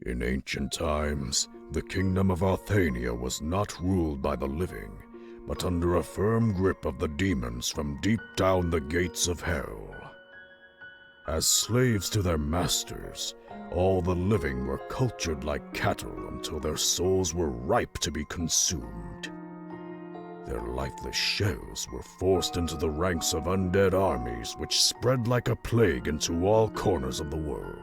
In ancient times, the kingdom of Arthania was not ruled by the living, but under a firm grip of the demons from deep down the gates of hell. As slaves to their masters, all the living were cultured like cattle until their souls were ripe to be consumed. Their lifeless shells were forced into the ranks of undead armies which spread like a plague into all corners of the world.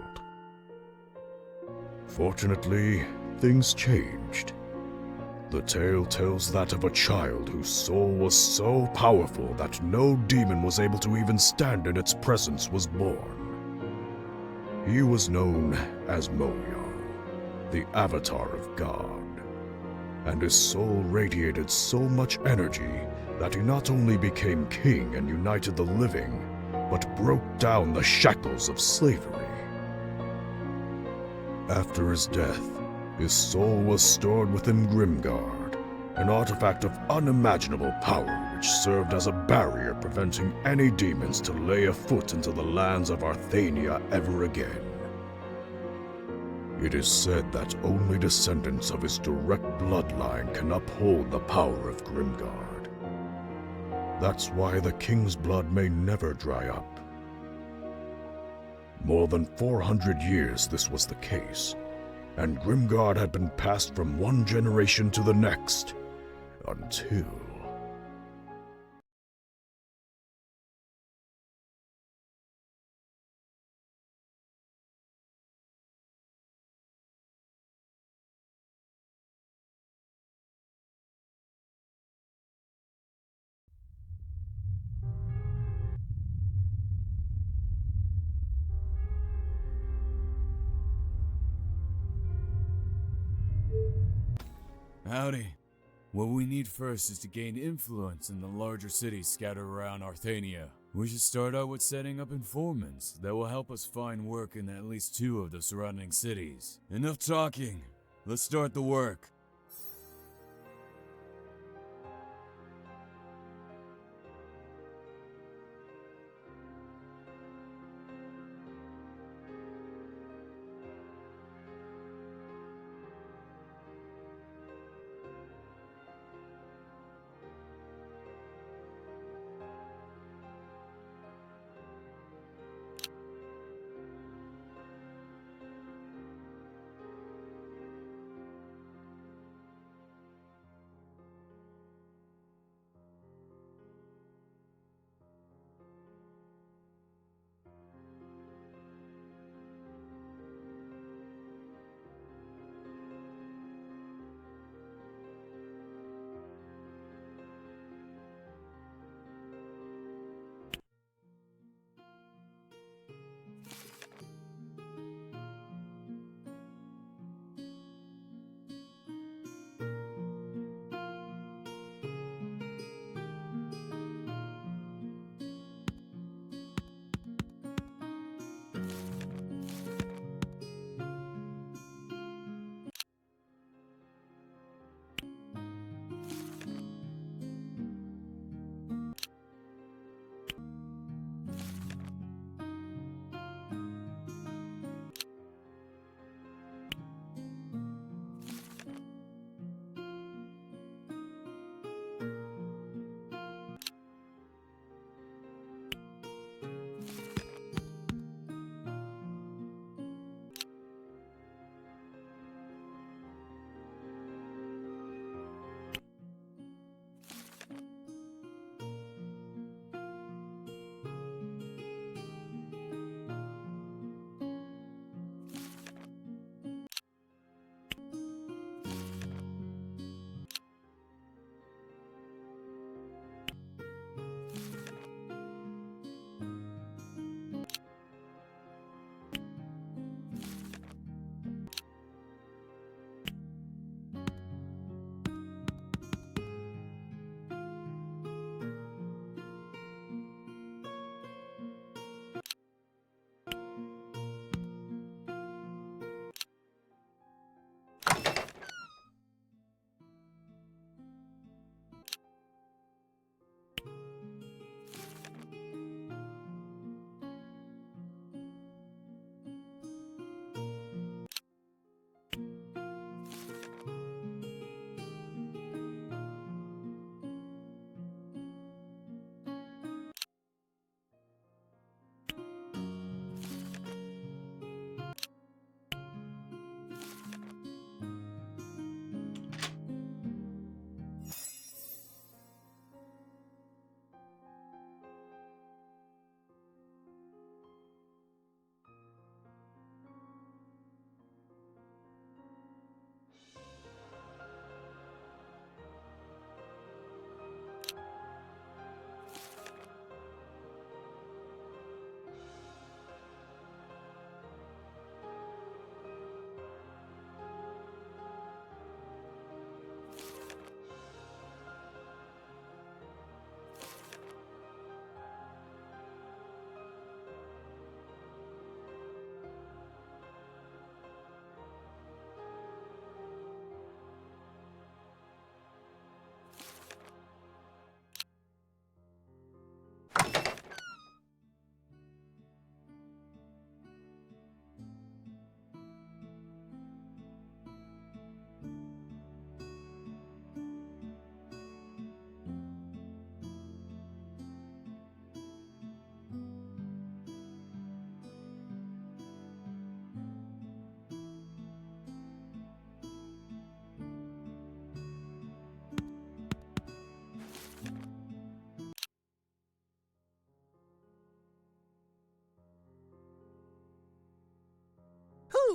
Fortunately, things changed. The tale tells that of a child whose soul was so powerful that no demon was able to even stand in its presence was born. He was known as Moyal, the avatar of God, and his soul radiated so much energy that he not only became king and united the living, but broke down the shackles of slavery. After his death, his soul was stored within Grimgard, an artifact of unimaginable power which served as a barrier preventing any demons to lay a foot into the lands of Arthania ever again. It is said that only descendants of his direct bloodline can uphold the power of Grimgard. That's why the KingsBlood may never dry up. More than 400 years this was the case, and Grimgard had been passed from one generation to the next, until... Howdy. What we need first is to gain influence in the larger cities scattered around Arthania. We should start out with setting up informants that will help us find work in at least 2 of the surrounding cities. Enough talking. Let's start the work.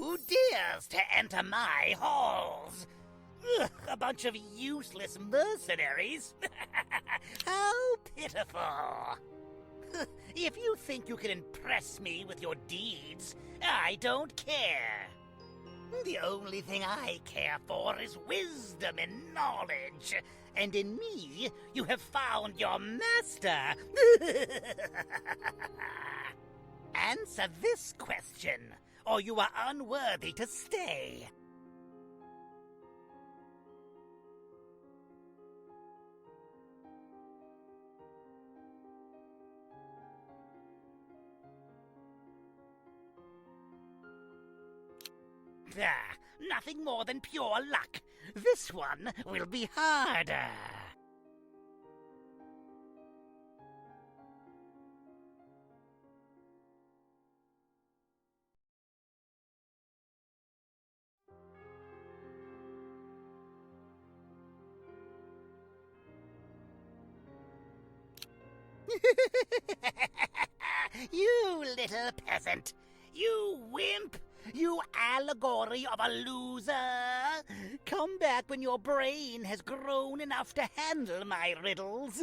Who dares to enter my halls? Ugh, a bunch of useless mercenaries. How pitiful. If you think you can impress me with your deeds, I don't care. The only thing I care for is wisdom and knowledge, and in me you have found your master. Answer this question, or you are unworthy to stay. Nothing more than pure luck. This one will be harder. You little peasant! You wimp! You allegory of a loser! Come back when your brain has grown enough to handle my riddles.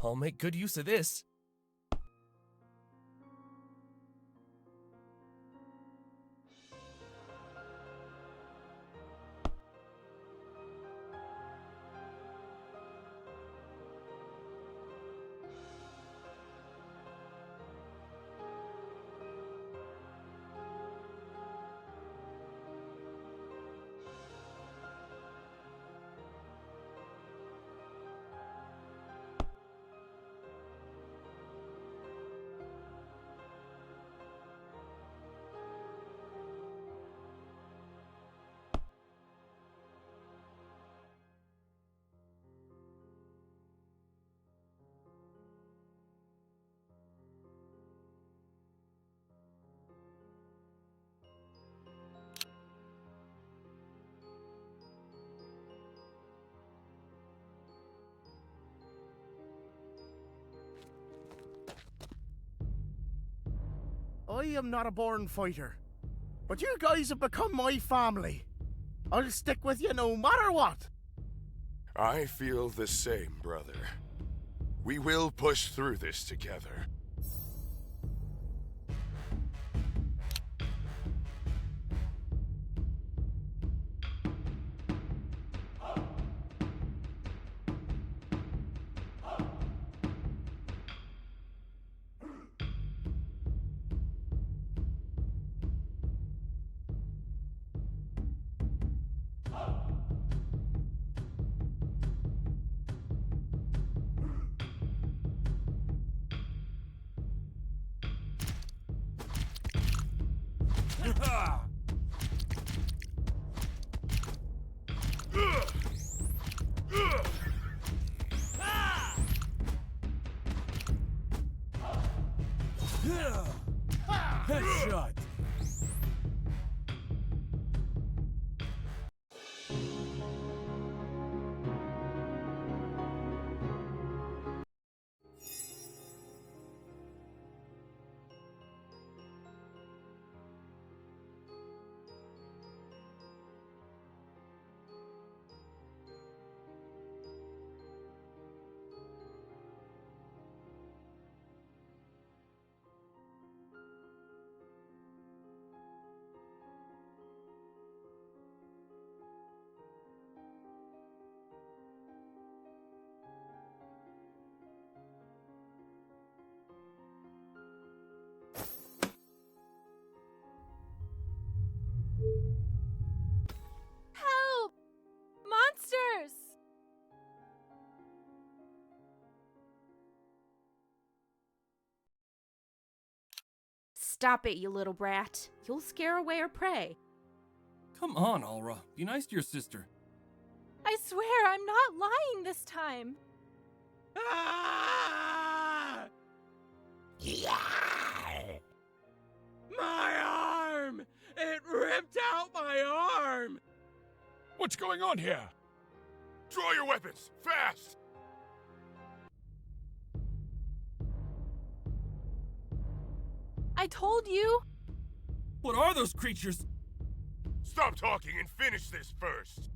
I'll make good use of this. I am not a born fighter, but you guys have become my family. I'll stick with you no matter what. I feel the same, brother. We will push through this together. Headshot! Stop it, you little brat. You'll scare away our prey. Come on, Alra. Be nice to your sister. I swear I'm not lying this time. Ah! Yeah! My arm! It ripped out my arm! What's going on here? Draw your weapons, fast! I told you. What are those creatures? Stop talking and finish this first!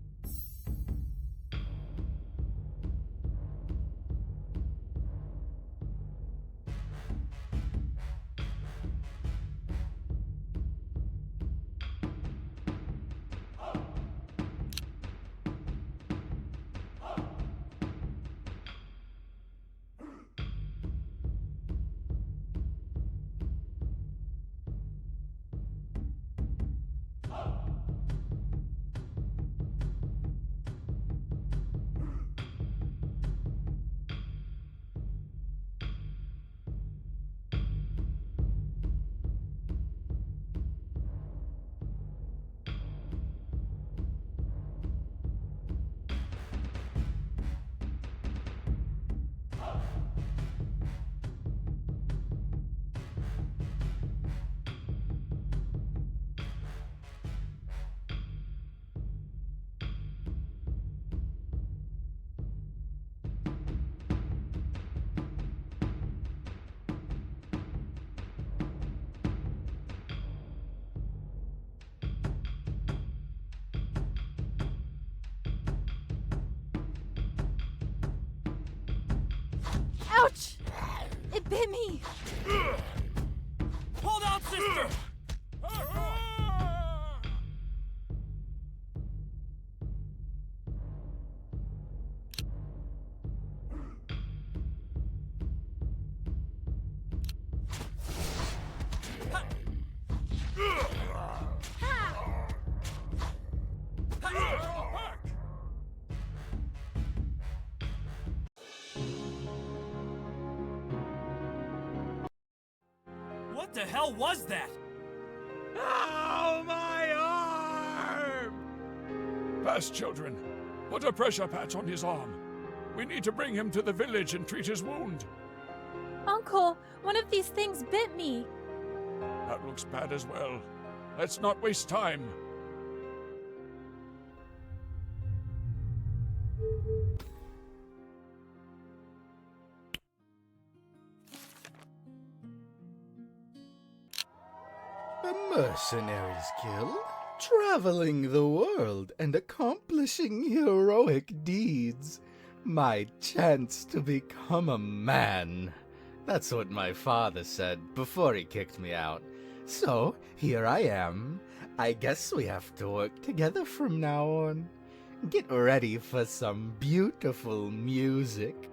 Ouch! It bit me. Hold out, sister! What the hell was that? Oh, my arm! Fast, children. Put a pressure patch on his arm. We need to bring him to the village and treat his wound. Uncle, one of these things bit me. That looks bad as well. Let's not waste time. A mercenaries guild, traveling the world and accomplishing heroic deeds. My chance to become a man. That's what my father said before he kicked me out. So, here I am. I guess we have to work together from now on. Get ready for some beautiful music.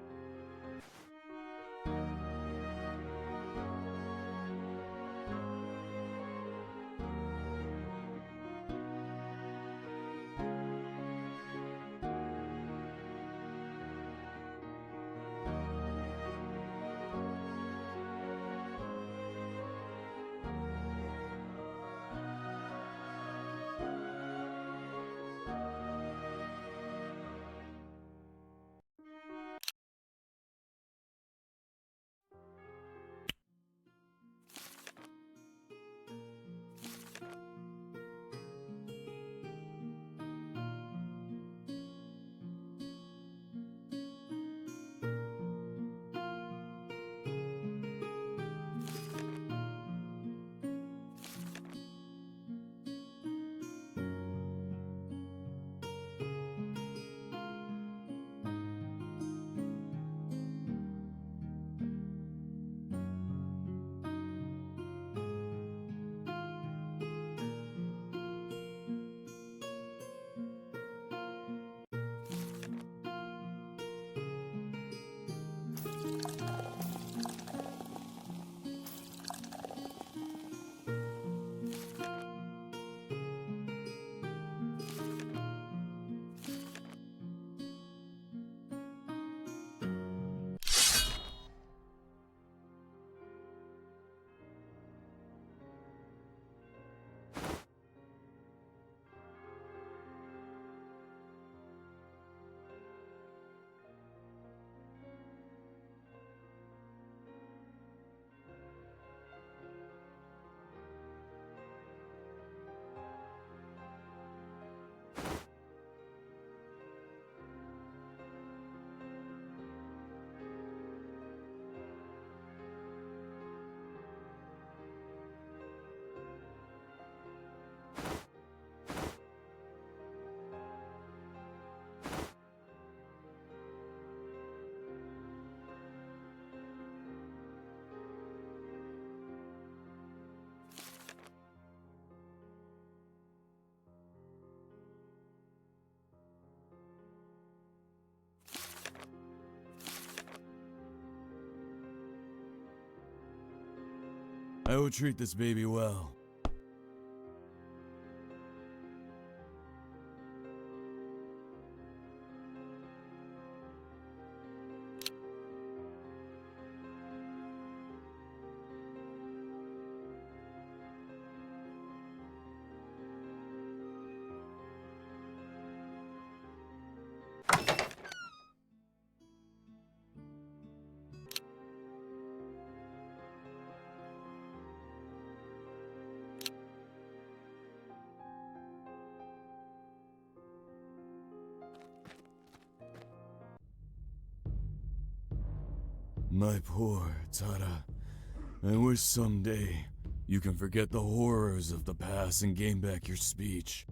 I will treat this baby well. My poor Tara. I wish someday you can forget the horrors of the past and gain back your speech.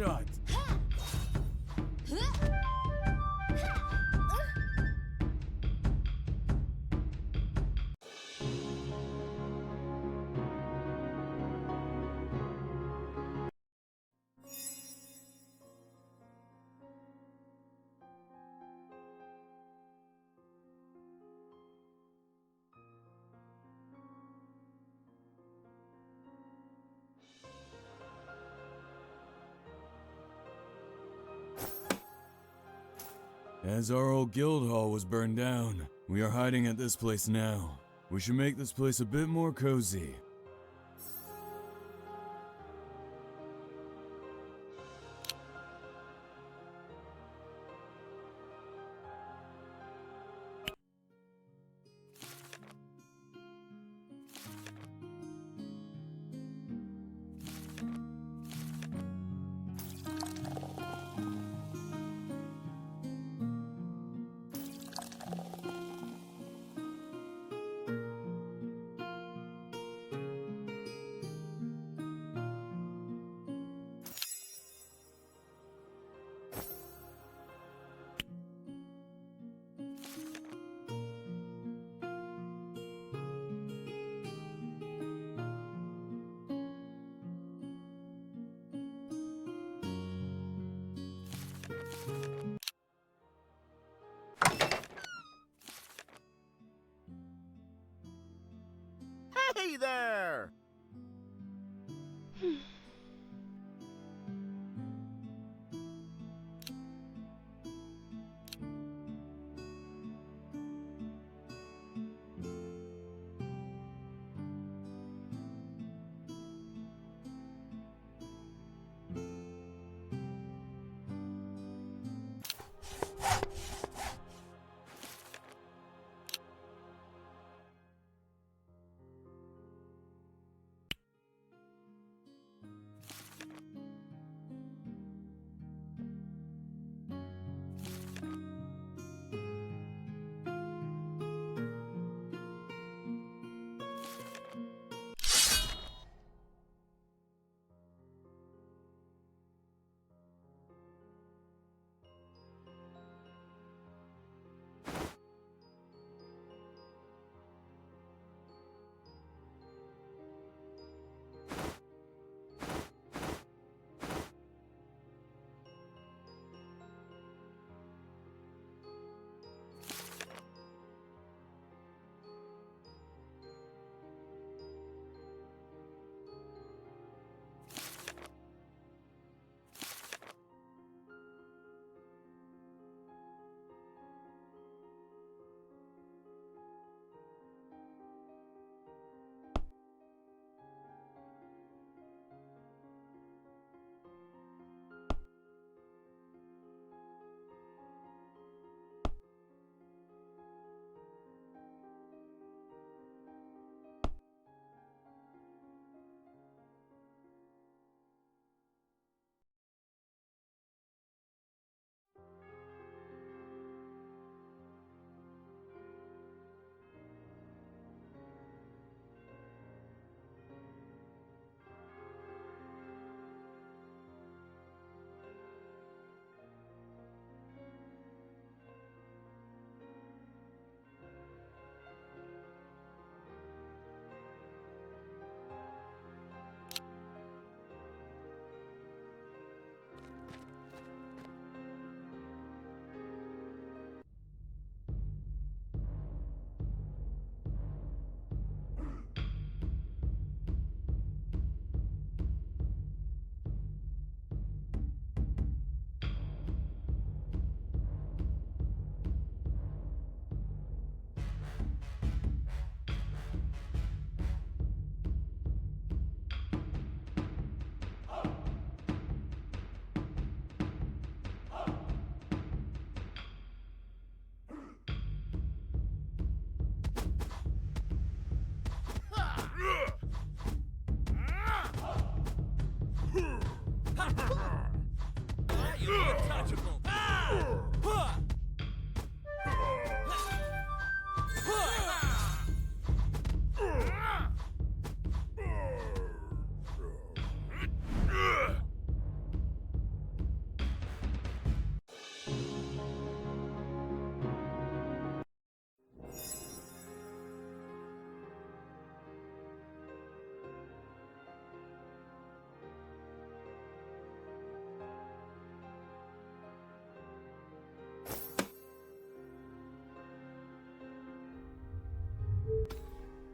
Headshot! As our old guild hall was burned down, we are hiding at this place now. We should make this place a bit more cozy.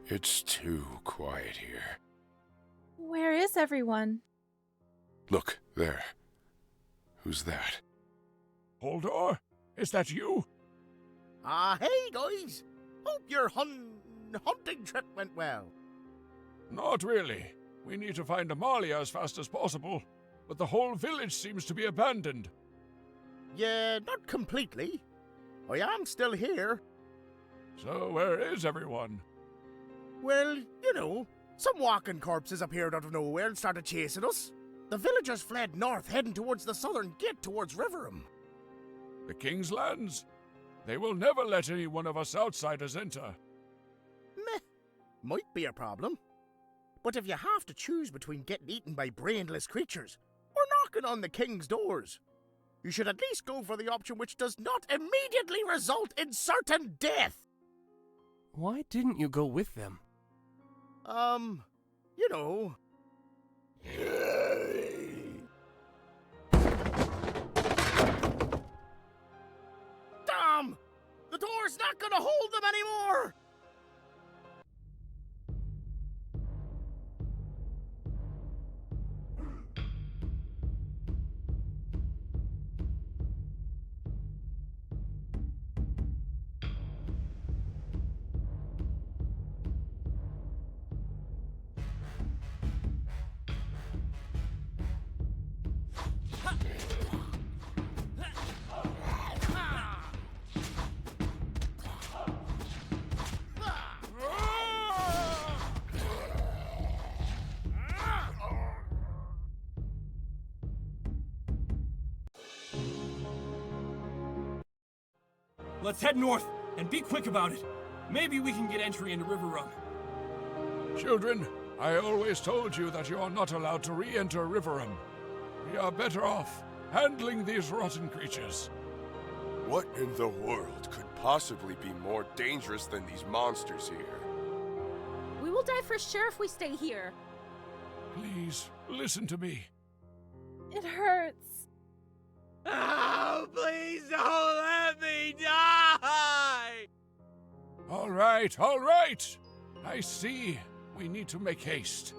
It's too quiet here. Where is everyone? Look, there. Who's that? Holdor, is that you? Hey guys! Hope your hunting trip went well. Not really. We need to find Amalia as fast as possible, but the whole village seems to be abandoned. Yeah, not completely. I am still here. So where is everyone? Well, you know, some walking corpses appeared out of nowhere and started chasing us. The villagers fled north, heading towards the southern gate towards Riverham. The King's lands? They will never let any one of us outsiders enter. Meh, might be a problem. But if you have to choose between getting eaten by brainless creatures or knocking on the king's doors, you should at least go for the option which does not immediately result in certain death. Why didn't you go with them? You know. Damn! The door's not gonna hold them anymore! Let's head north, and be quick about it. Maybe we can get entry into Riverrun. Children, I always told you that you are not allowed to re-enter Riverham. We are better off handling these rotten creatures. What in the world could possibly be more dangerous than these monsters here? We will die for sure if we stay here. Please, listen to me. It hurts. Oh, please don't let me die! All right. I see. We need to make haste.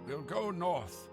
We'll go north.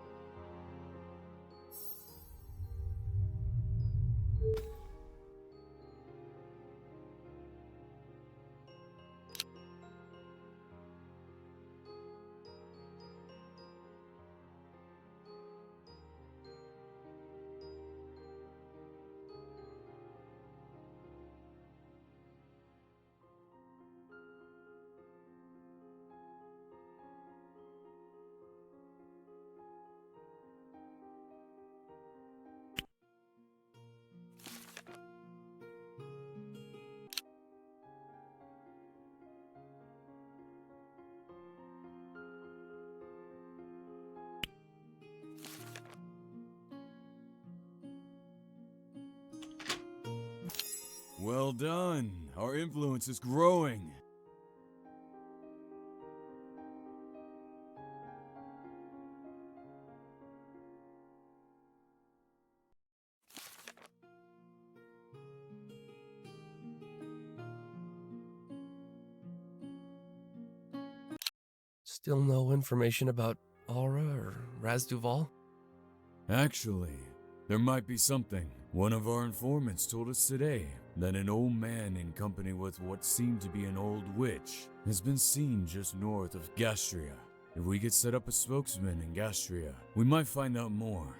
Well done. Our influence is growing. Still no information about Aura or Razduval? Actually, there might be something. One of our informants told us today that an old man in company with what seemed to be an old witch has been seen just north of Gastria. If we could set up a spokesman in Gastria, we might find out more.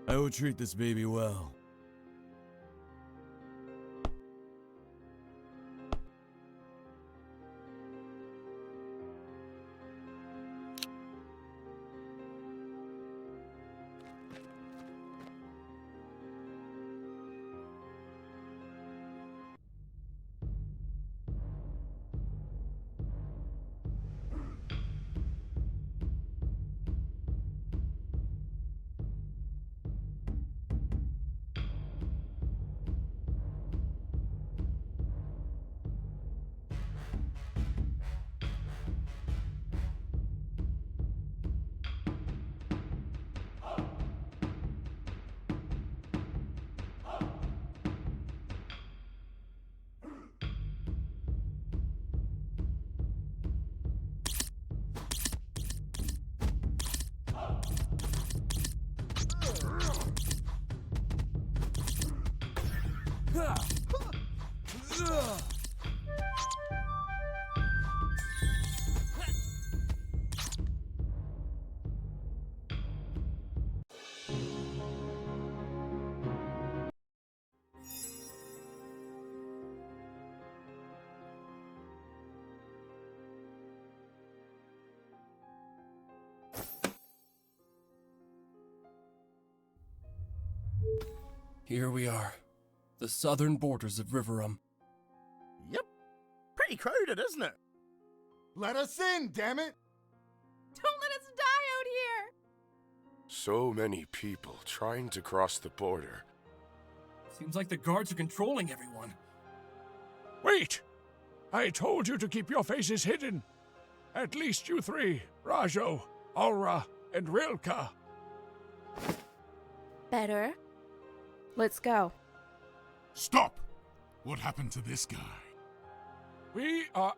I will treat this baby well. Here we are, the southern borders of Riverum. Yep. Pretty crowded, isn't it? Let us in, damn it! Don't let us die out here! So many people trying to cross the border. Seems like the guards are controlling everyone. Wait! I told you to keep your faces hidden. At least you three, Rajo, Aura, and Rilka. Better. Let's go. Stop! What happened to this guy? We are...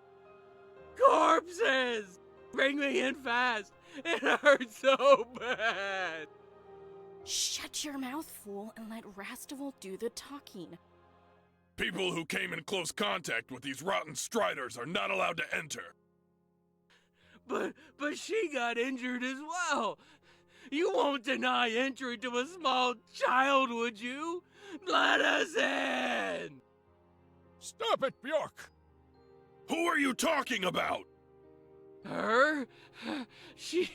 Corpses! Bring me in fast! It hurts so bad! Shut your mouth, fool, and let Rastival do the talking. People who came in close contact with these rotten striders are not allowed to enter. But she got injured as well! You won't deny entry to a small child, would you? Let us in! Stop it, Bjork! Who are you talking about? Her? She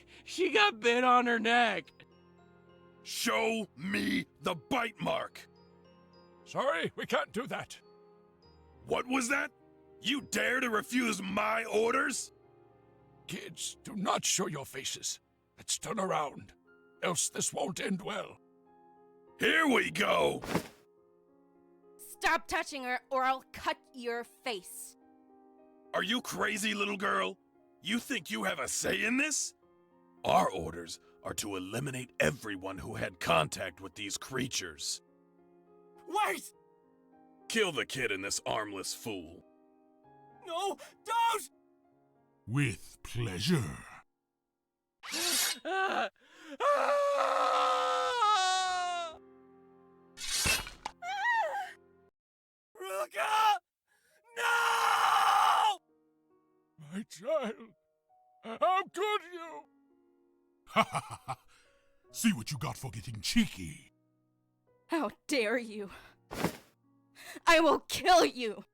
got bit on her neck. Show me the bite mark. Sorry, we can't do that. What was that? You dare to refuse my orders? Kids, do not show your faces. Let's turn around, else this won't end well. Here we go! Stop touching her, or I'll cut your face. Are you crazy, little girl? You think you have a say in this? Our orders are to eliminate everyone who had contact with these creatures. Wait! Kill the kid and this armless fool. No, don't! With pleasure. Ah! Ruka! No! My child, how could you? Ha ha ha ha! See what you got for getting cheeky. How dare you? I will kill you!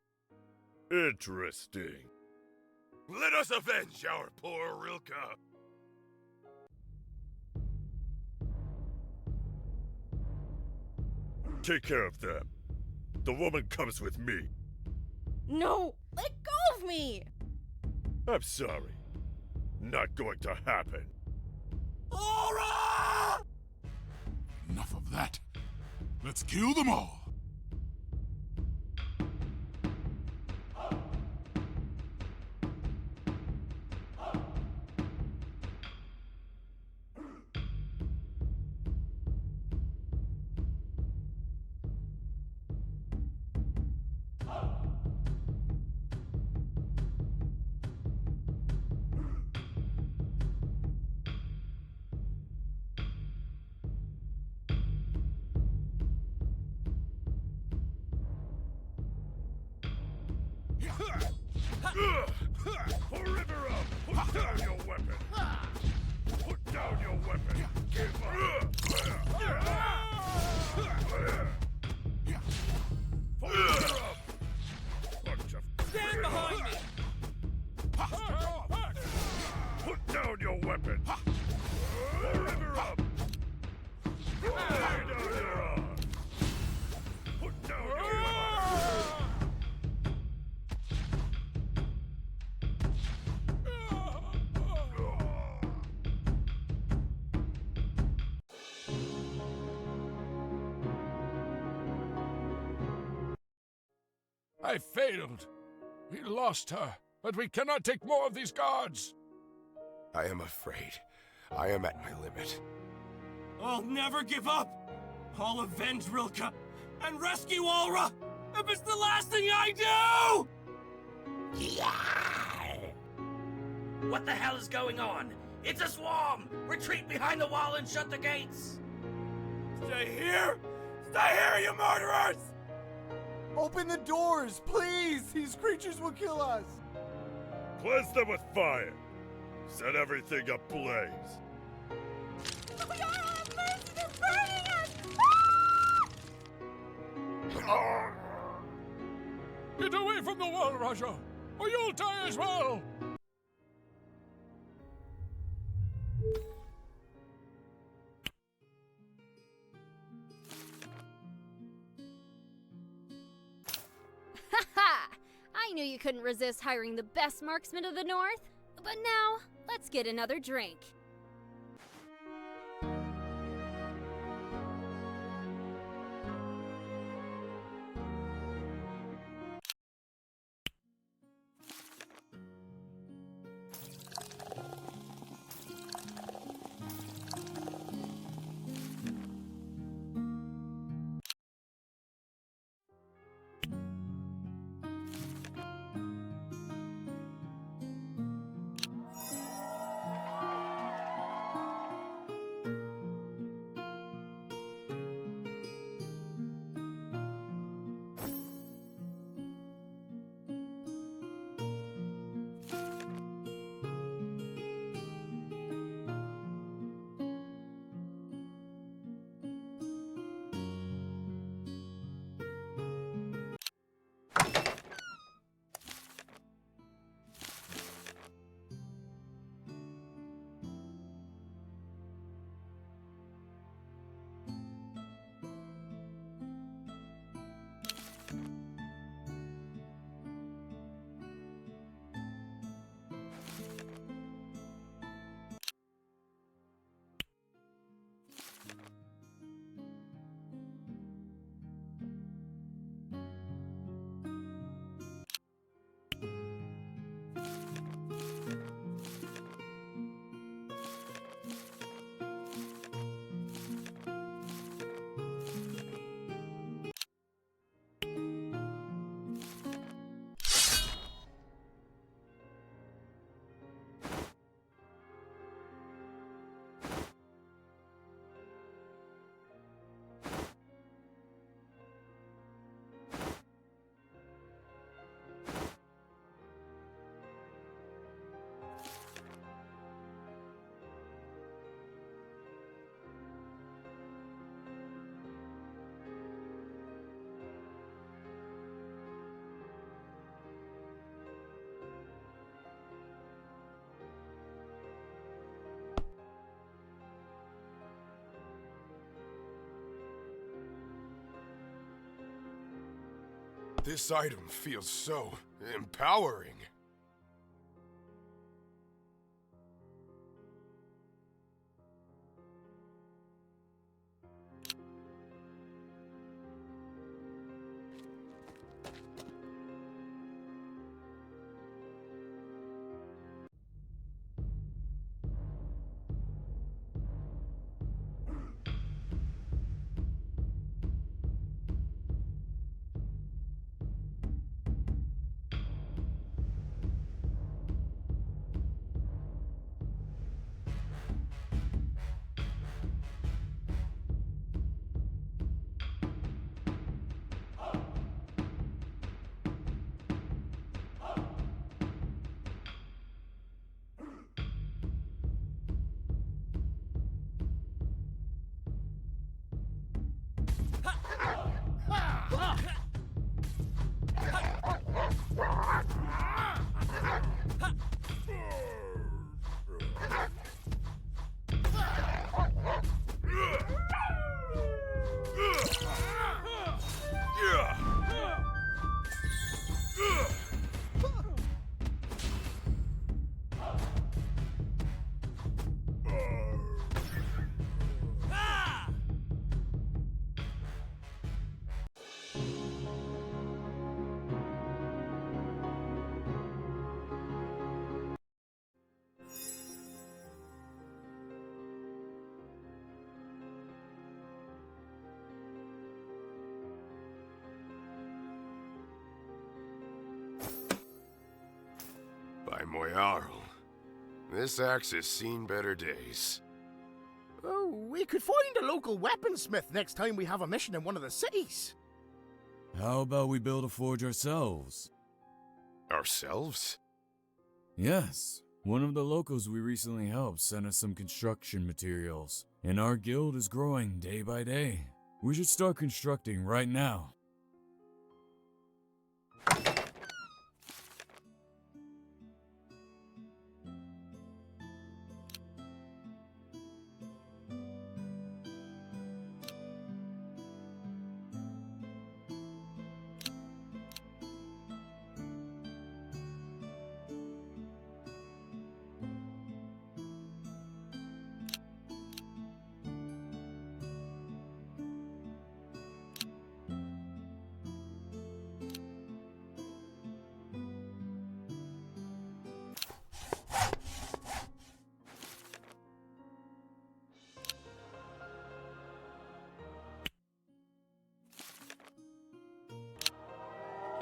Interesting. Let us avenge our poor Rilka. Take care of them. The woman comes with me. No! Let go of me! I'm sorry. Not going to happen. Aura! Enough of that. Let's kill them all. For River Up! Put down your weapon! Put down your weapon! Give up! Stand behind me! Put down your weapon! Forever up! Lay down your arms! Put down your weapon! I failed. We lost her, but we cannot take more of these guards. I am afraid I am at my limit. I'll never give up! I'll avenge Rilka and rescue Alra if it's the last thing I do! What the hell is going on? It's a swarm! Retreat behind the wall and shut the gates! Stay here! Stay here, you murderers! Open the doors, please! These creatures will kill us! Cleanse them with fire! Set everything ablaze! They're burning us! Get away from the wall, Raja, or you'll die as well! Ha! I knew you couldn't resist hiring the best marksman of the North. But now, let's get another drink. This item feels so empowering. my Jarl. This axe has seen better days. Oh, we could find a local weaponsmith next time we have a mission in one of the cities. How about we build a forge ourselves? Ourselves? Yes. One of the locals we recently helped sent us some construction materials, and our guild is growing day by day. We should start constructing right now.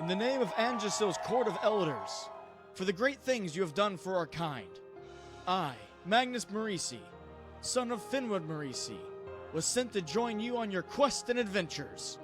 In the name of Angesil's Court of Elders, for the great things you have done for our kind, I, Magnus Marisi, son of Finwood Marisi, was sent to join you on your quest and adventures.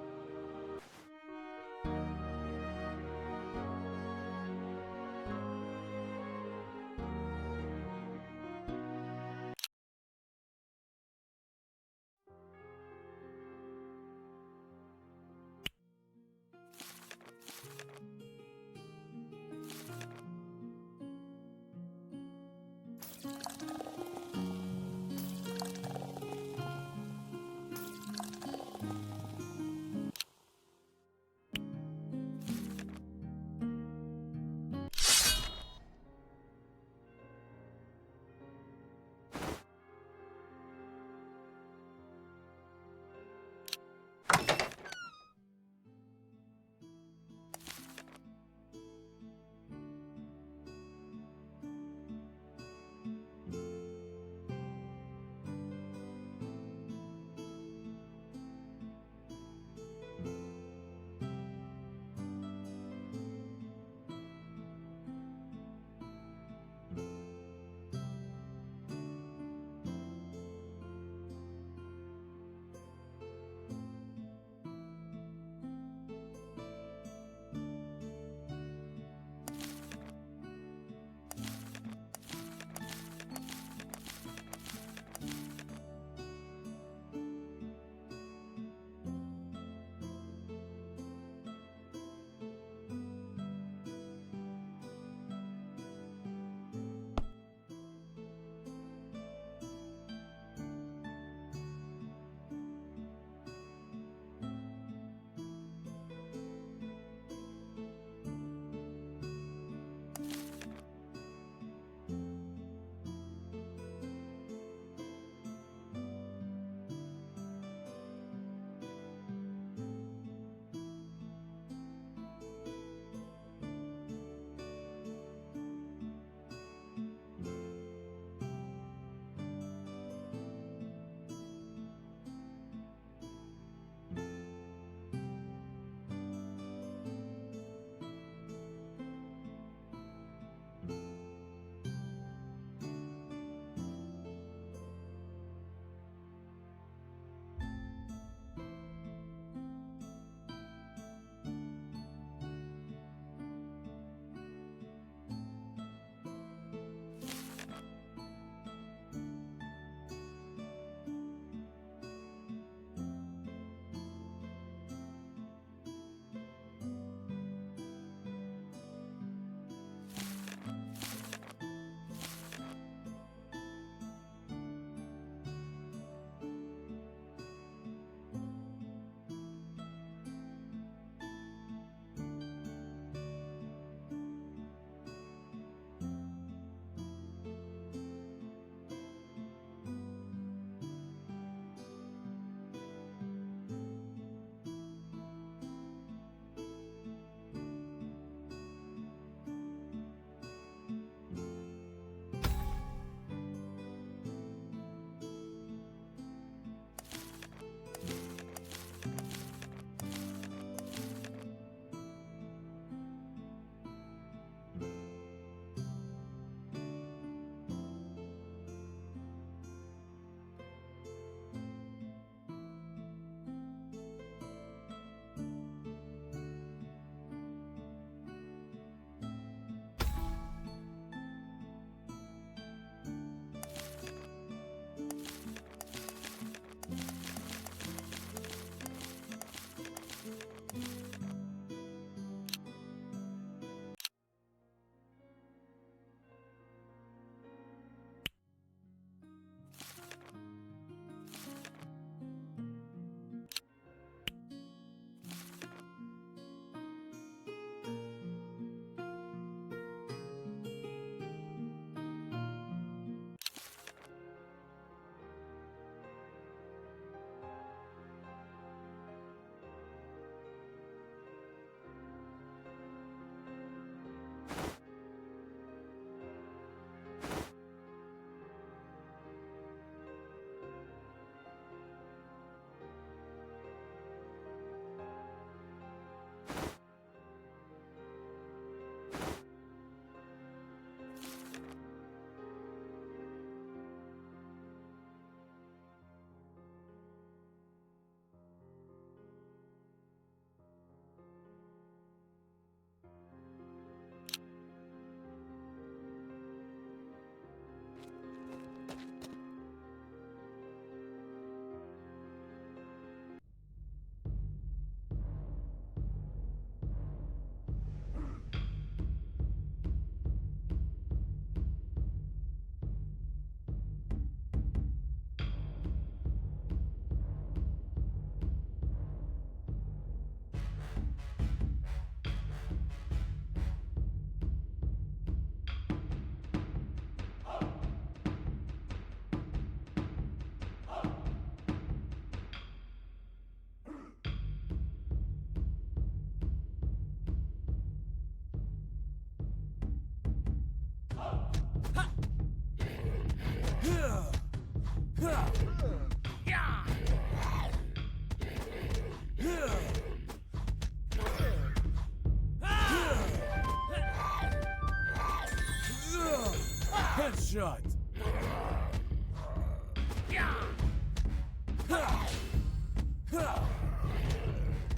Headshot!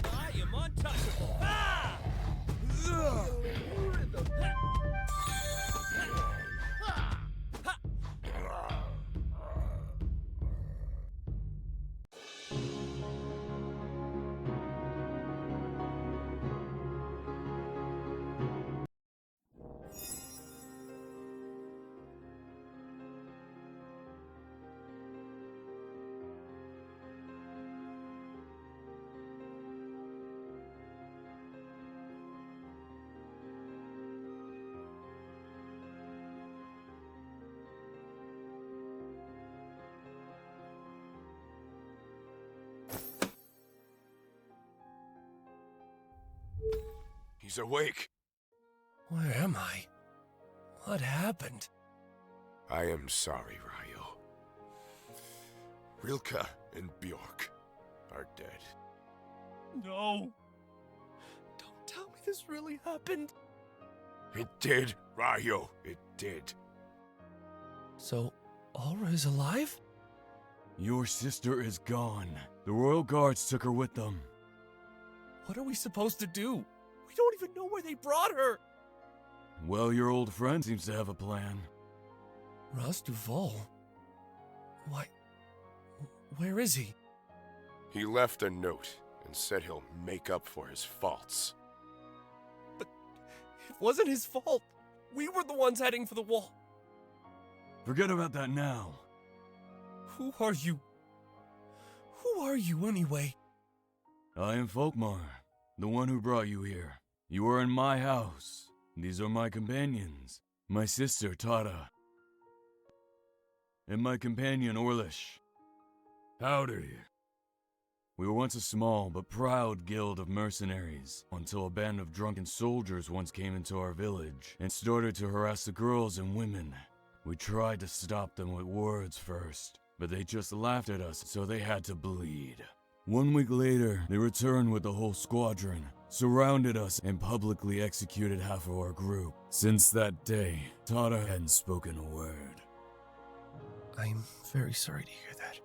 I am untouchable. Ah! He's awake. Where am I? What happened? I am sorry, Ryo. Rilka and Bjork are dead. No. Don't tell me this really happened. It did, Ryo. It did. So, Aura is alive? Your sister is gone. The royal guards took her with them. What are we supposed to do? We don't even know where they brought her. Well, your old friend seems to have a plan. Duval? Why? Where is he? He left a note and said he'll make up for his faults. But it wasn't his fault. We were the ones heading for the wall. Forget about that now. Who are you? Who are you anyway? I am Folkmar, the one who brought you here. You are in my house. These are my companions. My sister, Tara. And my companion, Orlish. Howdy. We were once a small but proud guild of mercenaries, until a band of drunken soldiers once came into our village and started to harass the girls and women. We tried to stop them with words first, but they just laughed at us, so they had to bleed. 1 week later, they returned with the whole squadron, surrounded us, and publicly executed half of our group. Since that day, Tara hadn't spoken a word. I'm very sorry to hear that.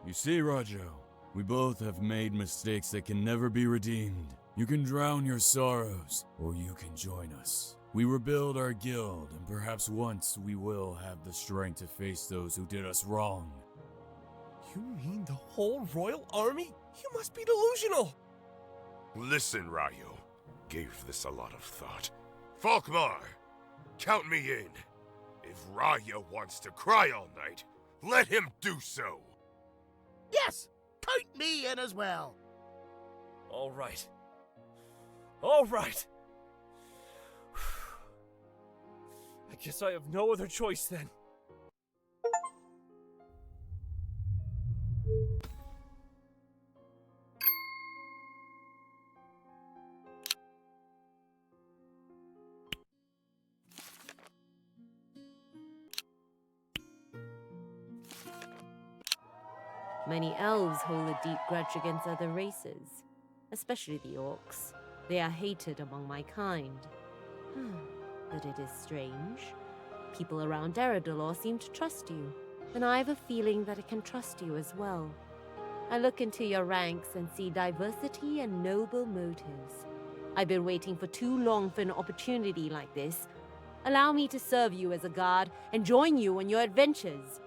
You see, Rajo, we both have made mistakes that can never be redeemed. You can drown your sorrows, or you can join us. We rebuild our guild, and perhaps once we will have the strength to face those who did us wrong. You mean the whole royal army? You must be delusional. Listen, Ryo. Gave this a lot of thought. Folkmar, count me in. If Ryo wants to cry all night, let him do so. Yes! Count me in as well. All right. All right. I guess I have no other choice then. Many elves hold a deep grudge against other races, especially the orcs. They are hated among my kind. But it is strange. People around Eridalor seem to trust you, and I have a feeling that I can trust you as well. I look into your ranks and see diversity and noble motives. I've been waiting for too long for an opportunity like this. Allow me to serve you as a guard and join you on your adventures.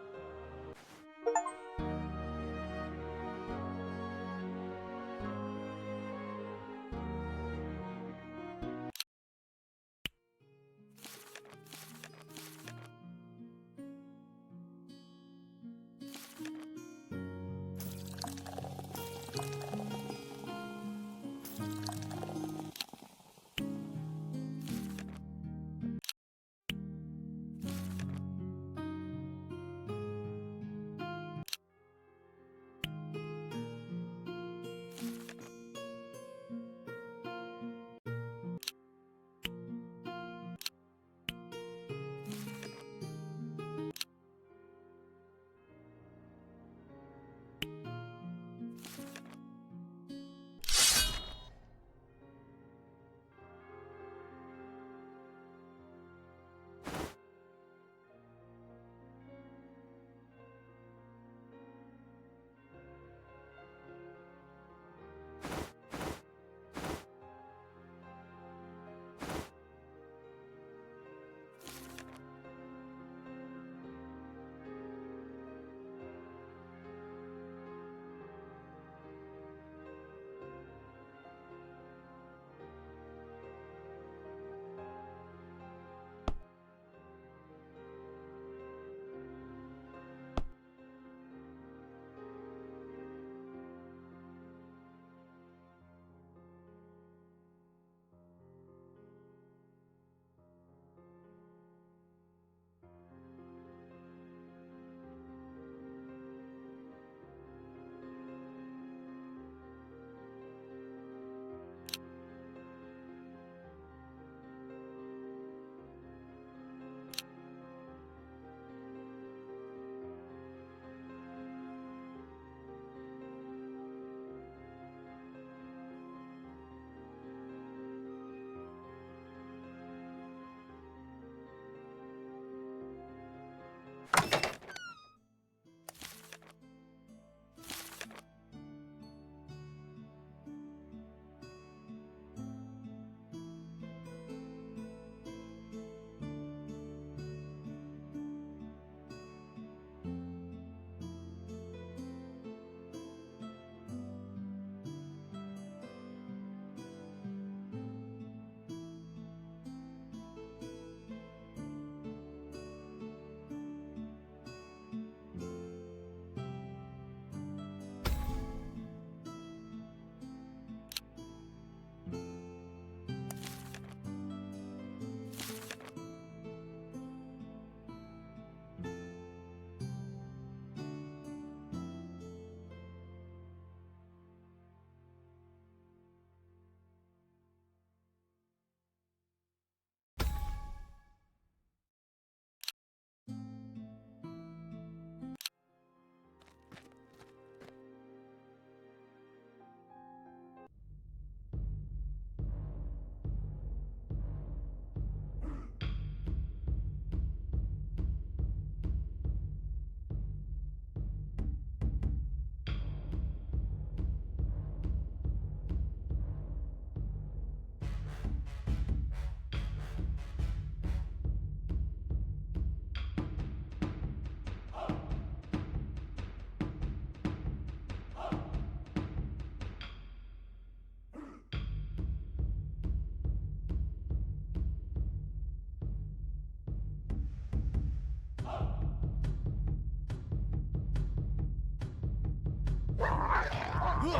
Stand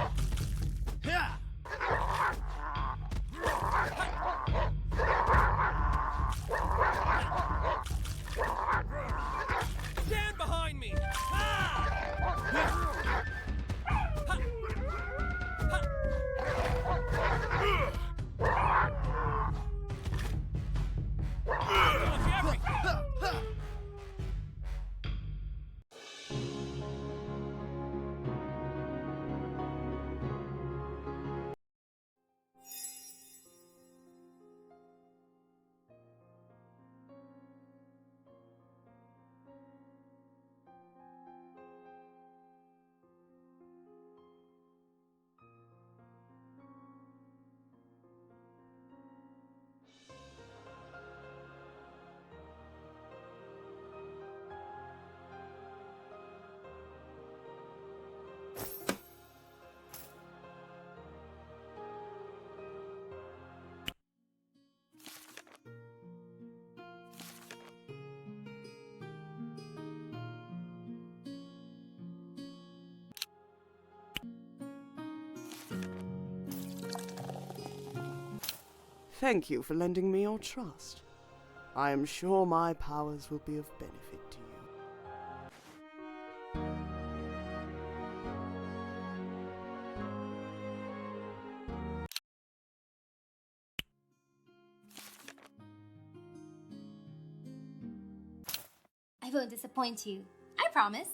behind me! Thank you for lending me your trust. I am sure my powers will be of benefit to you. I won't disappoint you. I promise.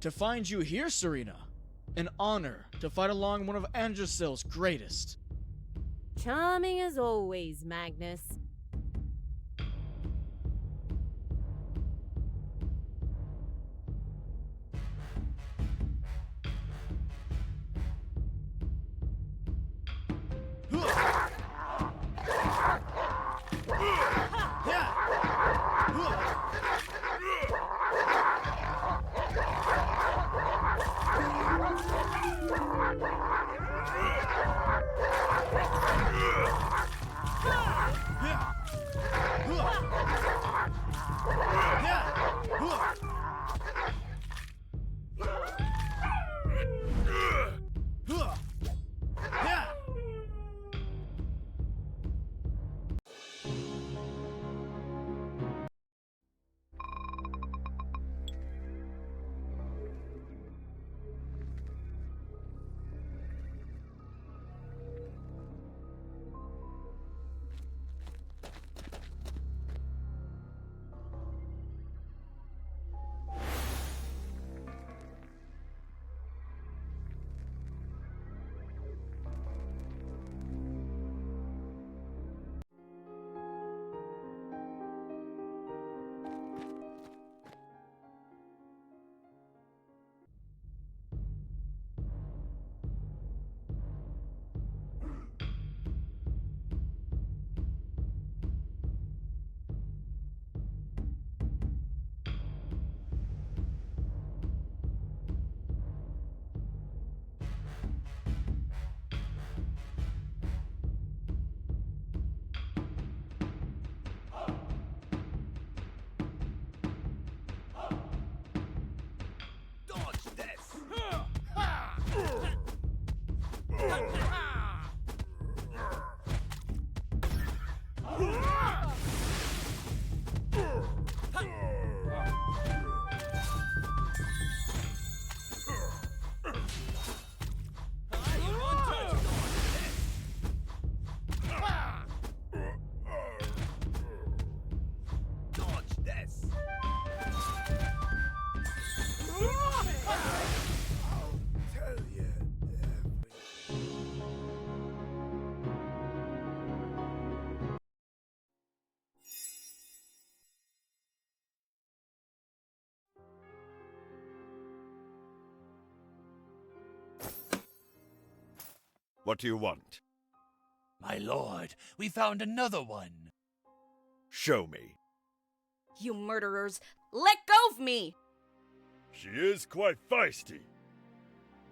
To find you here, Serena. An honor to fight along one of Angelsil's greatest. Charming as always, Magnus. What do you want? My lord, we found another one. Show me. You murderers, let go of me! She is quite feisty.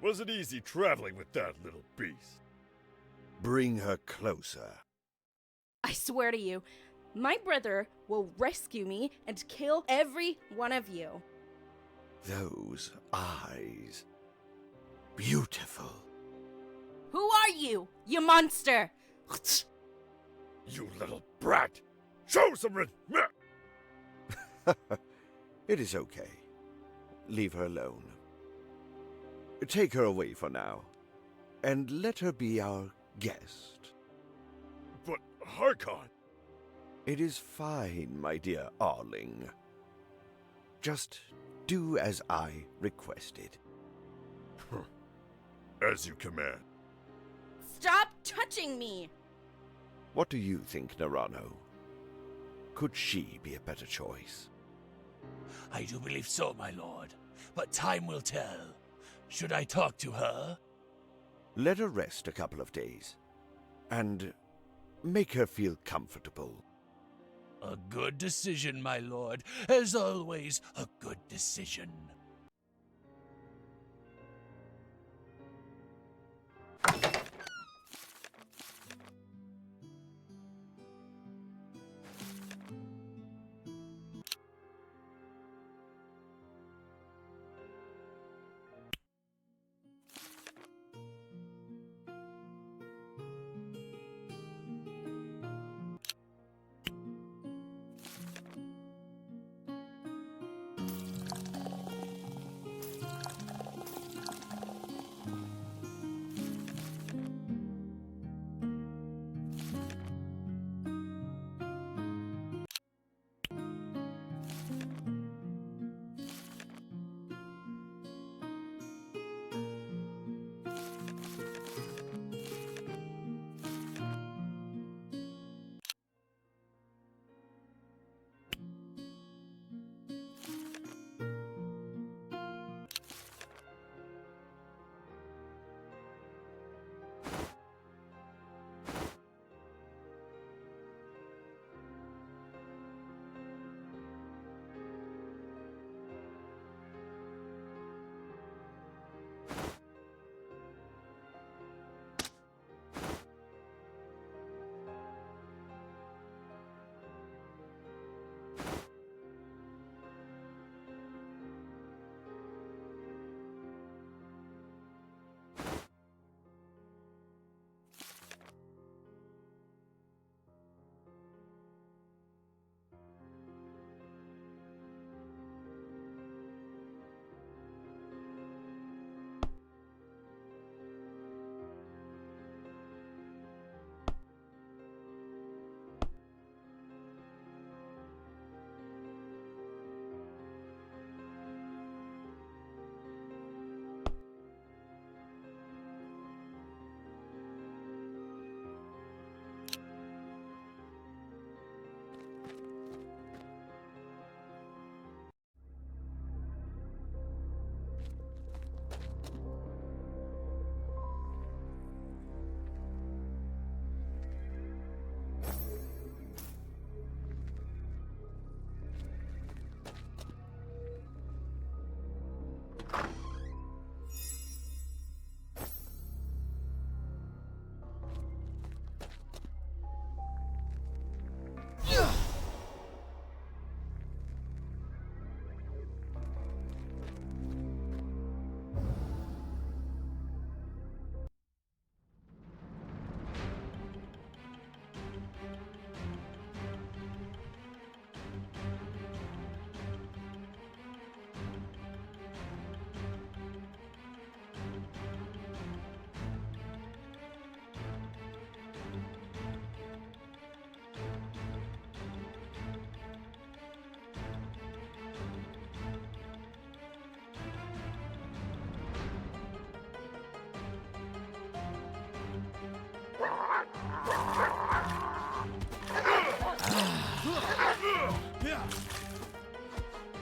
Wasn't easy traveling with that little beast. Bring her closer. I swear to you, my brother will rescue me and kill every one of you. Those eyes. Beautiful. Who are you, you monster? You little brat! Show some respect! It is okay. Leave her alone. Take her away for now, and let her be our guest. But, Harkon... It is fine, my dear Arling. Just do as I requested. As you command. Stop touching me! What do you think, Narano? Could she be a better choice? I do believe so, my lord. But time will tell. Should I talk to her? Let her rest a couple of days. And make her feel comfortable. A good decision, my lord. As always, a good decision.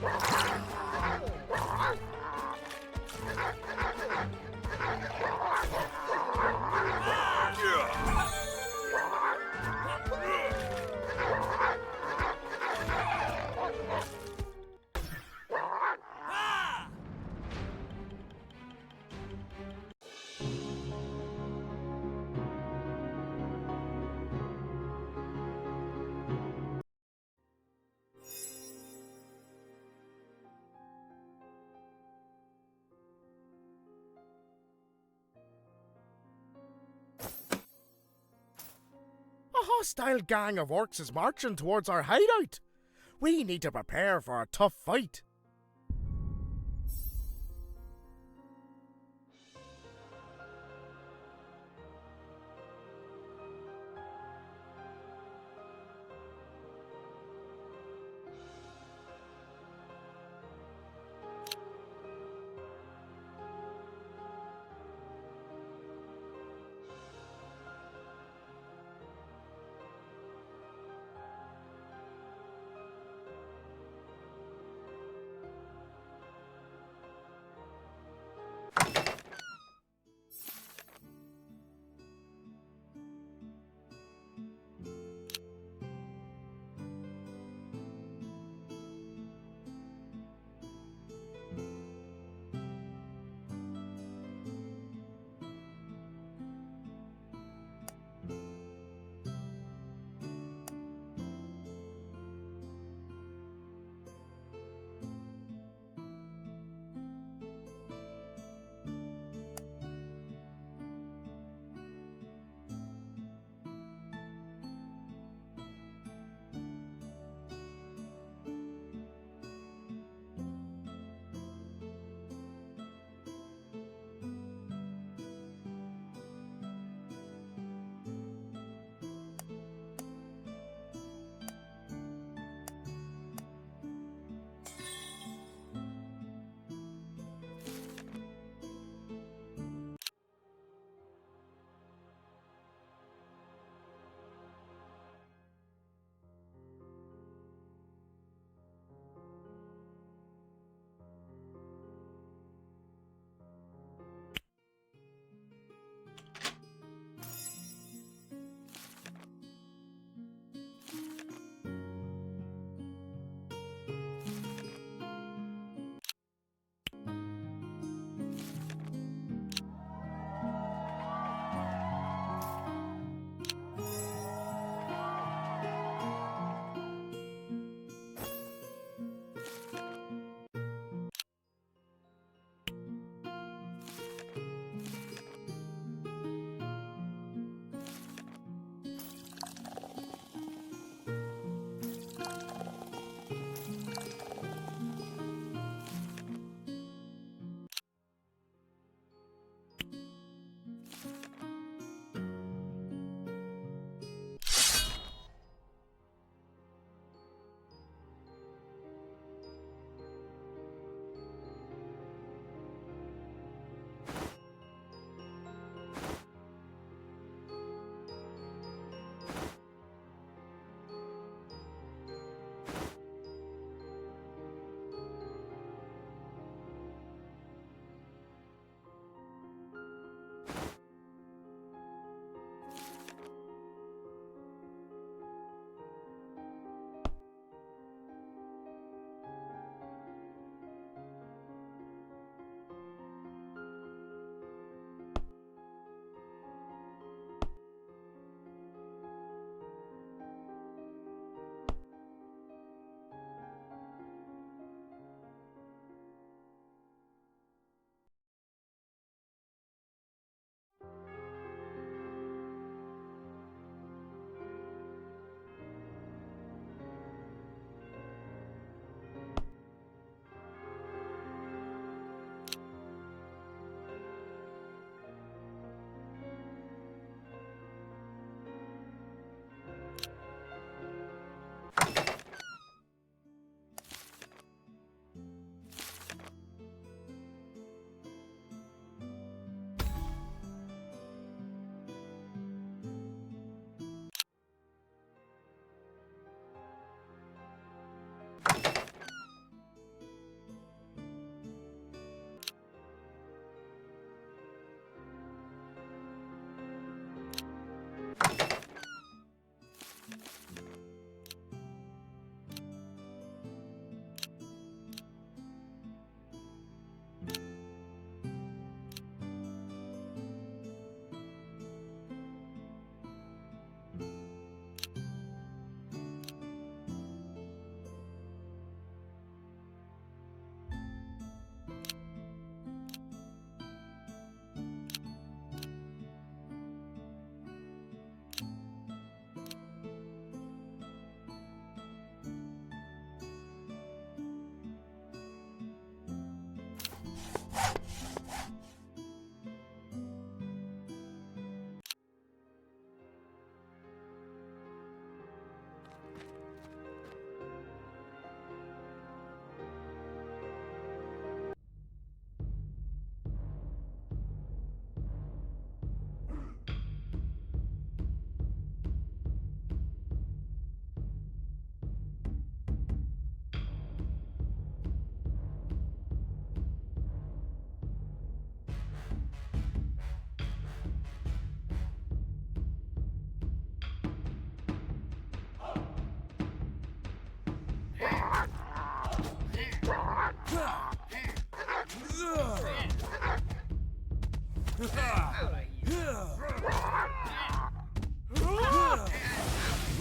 A hostile gang of orcs is marching towards our hideout. We need to prepare for a tough fight.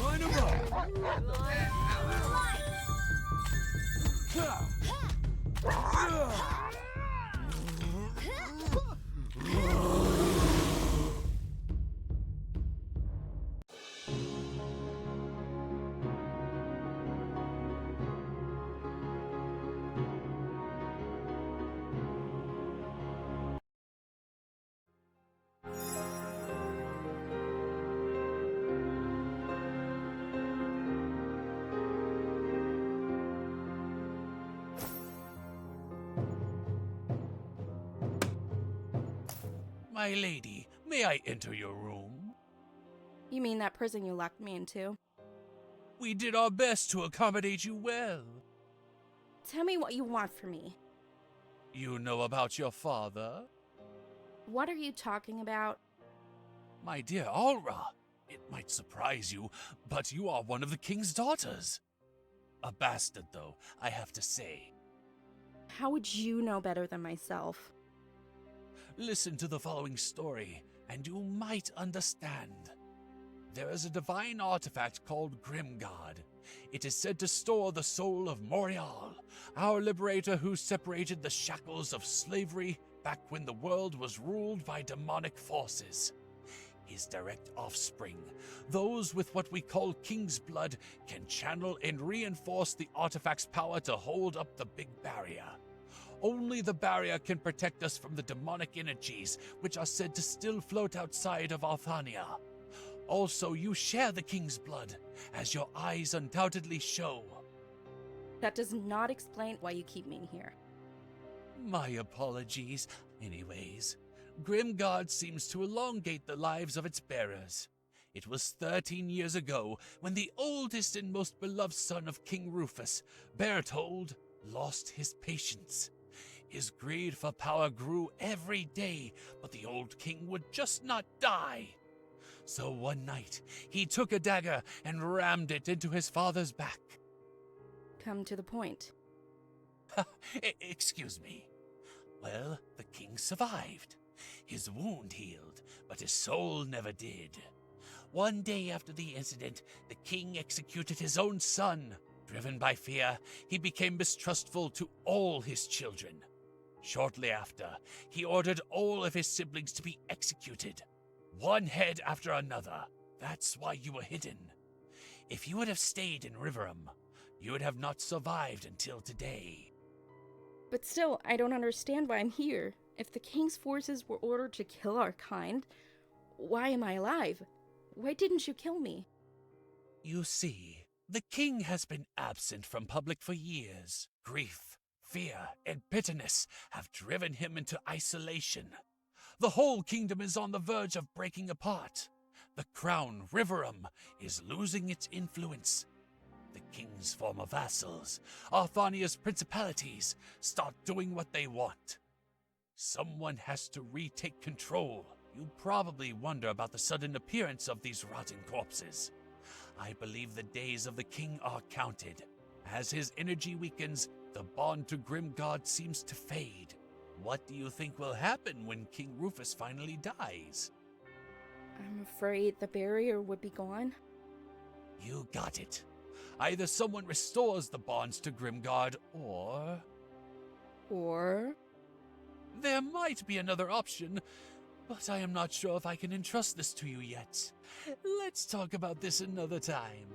Line 'em My lady, may I enter your room? You mean that prison you locked me into? We did our best to accommodate you well. Tell me what you want from me. You know about your father? What are you talking about? My dear Alra, it might surprise you, but you are one of the king's daughters. A bastard, though, I have to say. How would you know better than myself? Listen to the following story, and you might understand. There is a divine artifact called Grimgod. It is said to store the soul of Morial, our liberator who separated the shackles of slavery back when the world was ruled by demonic forces. His direct offspring, those with what we call KingsBlood, can channel and reinforce the artifact's power to hold up the Big Barrier. Only the barrier can protect us from the demonic energies, which are said to still float outside of Althania. Also, you share the king's blood, as your eyes undoubtedly show. That does not explain why you keep me here. My apologies. Anyways, Grimgod seems to elongate the lives of its bearers. It was 13 years ago when the oldest and most beloved son of King Rufus, Berthold, lost his patience. His greed for power grew every day, but the old king would just not die. So one night, he took a dagger and rammed it into his father's back. Come to the point. Excuse me. Well, the king survived. His wound healed, but his soul never did. One day after the incident, the king executed his own son. Driven by fear, he became mistrustful to all his children. Shortly after, he ordered all of his siblings to be executed, one head after another. That's why you were hidden. If you would have stayed in Riverum, you would have not survived until today. But still, I don't understand why I'm here. If the king's forces were ordered to kill our kind, why am I alive? Why didn't you kill me? You see, the king has been absent from public for years. Grief, fear, and bitterness have driven him into isolation. The whole kingdom is on the verge of breaking apart. The crown, Riverum, is losing its influence. The king's former vassals, Arthania's principalities, start doing what they want. Someone has to retake control. You probably wonder about the sudden appearance of these rotten corpses. I believe the days of the king are counted. As his energy weakens, the bond to Grimgod seems to fade. What do you think will happen when King Rufus finally dies? I'm afraid the barrier would be gone. You got it. Either someone restores the bonds to Grimgod, or... There might be another option, but I am not sure if I can entrust this to you yet. Let's talk about this another time.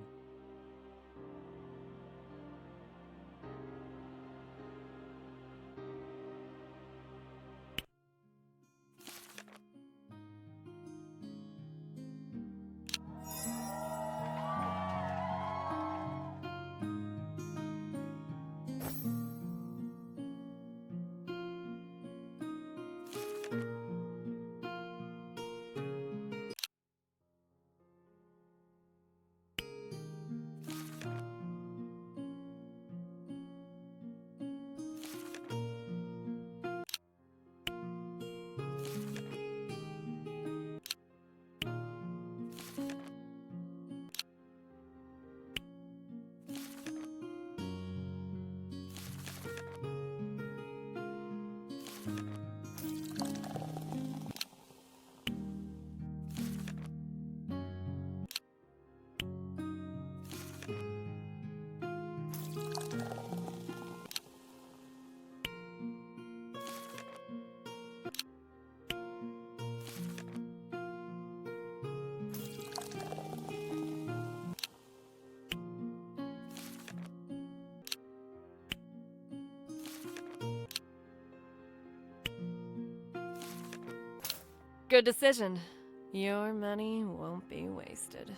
good decision. Your money won't be wasted.